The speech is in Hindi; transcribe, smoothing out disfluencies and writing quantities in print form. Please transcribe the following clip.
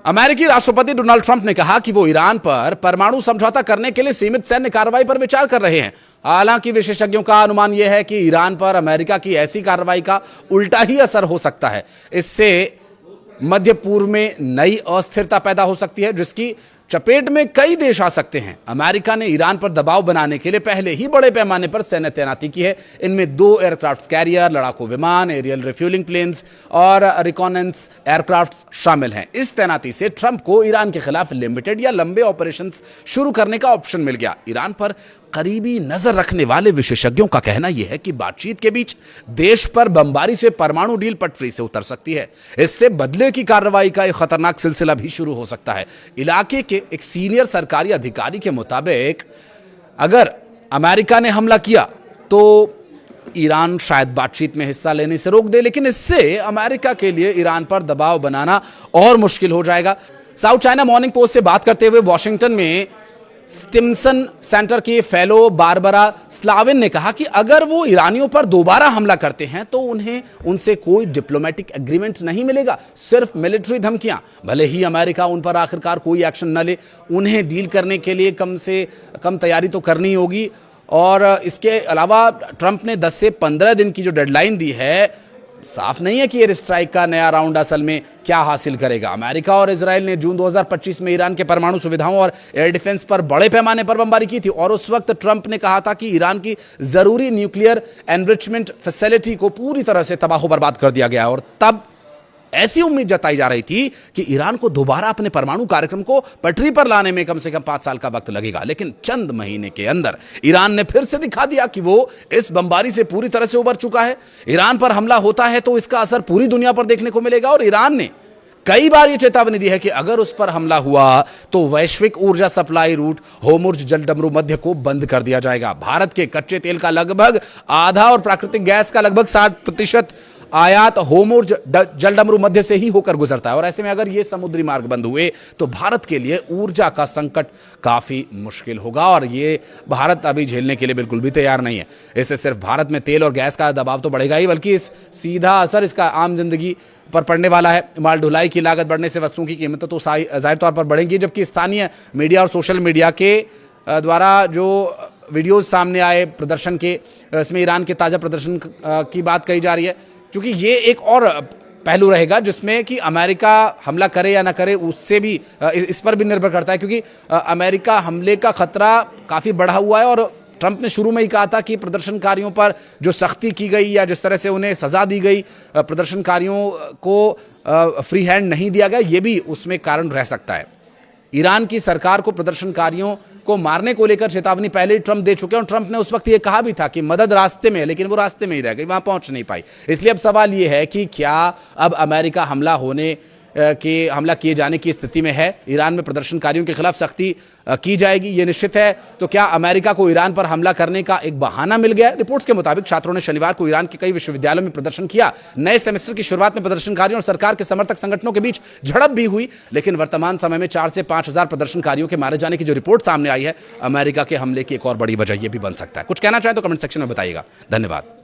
अमेरिकी राष्ट्रपति डोनाल्ड ट्रंप ने कहा कि वो ईरान पर परमाणु समझौता करने के लिए सीमित सैन्य कार्रवाई पर विचार कर रहे हैं। हालांकि विशेषज्ञों का अनुमान यह है कि ईरान पर अमेरिका की ऐसी कार्रवाई का उल्टा ही असर हो सकता है। इससे मध्य पूर्व में नई अस्थिरता पैदा हो सकती है, जिसकी चपेट में कई देश आ सकते हैं। अमेरिका ने ईरान पर दबाव बनाने के लिए पहले ही बड़े पैमाने पर सैन्य तैनाती की है। इनमें 2 एयरक्राफ्ट कैरियर, लड़ाकू विमान, एरियल रिफ्यूलिंग प्लेन्स और रिकॉनेंस एयरक्राफ्ट शामिल हैं। इस तैनाती से ट्रंप को ईरान के खिलाफ लिमिटेड या लंबे ऑपरेशंस शुरू करने का ऑप्शन मिल गया। ईरान पर करीबी नजर रखने वाले विशेषज्ञों का कहना यह है कि बातचीत के बीच देश पर बमबारी से परमाणु डील पटरी से उतर सकती है। इससे बदले की कार्रवाई का एक खतरनाक सिलसिला भी शुरू हो सकता है। इलाके के एक सीनियर सरकारी अधिकारी के मुताबिक अगर अमेरिका ने हमला किया तो ईरान शायद बातचीत में हिस्सा लेने से रोक दे, लेकिन इससे अमेरिका के लिए ईरान पर दबाव बनाना और मुश्किल हो जाएगा। साउथ चाइना मॉर्निंग पोस्ट से बात करते हुए वॉशिंगटन में स्टिमसन सेंटर के फेलो बारबरा स्लाविन ने कहा कि अगर वो ईरानियों पर दोबारा हमला करते हैं तो उन्हें उनसे कोई डिप्लोमेटिक एग्रीमेंट नहीं मिलेगा, सिर्फ मिलिट्री धमकियां। भले ही अमेरिका उन पर आखिरकार कोई एक्शन न ले, उन्हें डील करने के लिए कम से कम तैयारी तो करनी होगी। और इसके अलावा ट्रंप ने 10 से 15 दिन की जो डेडलाइन दी है, साफ नहीं है कि एयर स्ट्राइक का नया राउंड असल में क्या हासिल करेगा। अमेरिका और इजराइल ने जून 2025 में ईरान के परमाणु सुविधाओं और एयर डिफेंस पर बड़े पैमाने पर बमबारी की थी और उस वक्त ट्रंप ने कहा था कि ईरान की जरूरी न्यूक्लियर एनरिचमेंट फैसिलिटी को पूरी तरह से तबाह बर्बाद कर दिया गया। और तब ऐसी उम्मीद जताई जा रही थी कि ईरान को दोबारा अपने परमाणु कार्यक्रम को पटरी पर लाने में कम से कम 5 साल का वक्त लगेगा। लेकिन चंद महीने के अंदर ईरान ने फिर से दिखा दिया कि वो इस बमबारी से पूरी तरह से उबर चुका है। ईरान पर हमला होता है तो इसका असर पूरी दुनिया पर देखने को मिलेगा और ईरान ने कई बार यह चेतावनी दी है कि अगर उस पर हमला हुआ तो वैश्विक ऊर्जा सप्लाई रूट होर्मुज जलडमरू मध्य को बंद कर दिया जाएगा। भारत के कच्चे तेल का लगभग आधा और प्राकृतिक गैस का लगभग 60% आयात होर्मुज जलडमरू मध्य से ही होकर गुजरता है और ऐसे में अगर ये समुद्री मार्ग बंद हुए तो भारत के लिए ऊर्जा का संकट काफी मुश्किल होगा और ये भारत अभी झेलने के लिए बिल्कुल भी तैयार नहीं है। इससे सिर्फ भारत में तेल और गैस का दबाव तो बढ़ेगा ही, बल्कि इस सीधा असर इसका आम जिंदगी पर पड़ने वाला है। माल ढुलाई की लागत बढ़ने से वस्तुओं की कीमत तो जाहिर तौर पर बढ़ेंगी, जबकि स्थानीय मीडिया और सोशल मीडिया के द्वारा जो वीडियोज सामने आए प्रदर्शन के, इसमें ईरान के ताजा प्रदर्शन की बात कही जा रही है, क्योंकि ये एक और पहलू रहेगा जिसमें कि अमेरिका हमला करे या ना करे उससे भी इस पर भी निर्भर करता है, क्योंकि अमेरिका हमले का खतरा काफी बढ़ा हुआ है और ट्रंप ने शुरू में ही कहा था कि प्रदर्शनकारियों पर जो सख्ती की गई या जिस तरह से उन्हें सजा दी गई, प्रदर्शनकारियों को फ्री हैंड नहीं दिया गया, ये भी उसमें कारण रह सकता है। ईरान की सरकार को प्रदर्शनकारियों को मारने को लेकर चेतावनी पहले ही ट्रंप दे चुके हैं और ट्रंप ने उस वक्त ये कहा भी था कि मदद रास्ते में है, लेकिन वो रास्ते में ही रह गई, वहां पहुंच नहीं पाई। इसलिए अब सवाल ये है कि क्या अब अमेरिका हमला किए जाने की स्थिति में है, ईरान में प्रदर्शनकारियों के खिलाफ सख्ती की जाएगी, ये निश्चित है। तो क्या अमेरिका को ईरान पर हमला करने का एक बहाना मिल गया? रिपोर्ट्स के मुताबिक छात्रों ने शनिवार को ईरान के कई विश्वविद्यालयों में प्रदर्शन किया। नए सेमेस्टर की शुरुआत में प्रदर्शनकारियों और सरकार के समर्थक संगठनों के बीच झड़प भी हुई, लेकिन वर्तमान समय में 4 से 5 हजार प्रदर्शनकारियों के मारे जाने की जो रिपोर्ट सामने आई है, अमेरिका के हमले की एक और बड़ी वजह यह भी बन सकता है। कुछ कहना चाहे तो कमेंट सेक्शन में बताइएगा। धन्यवाद।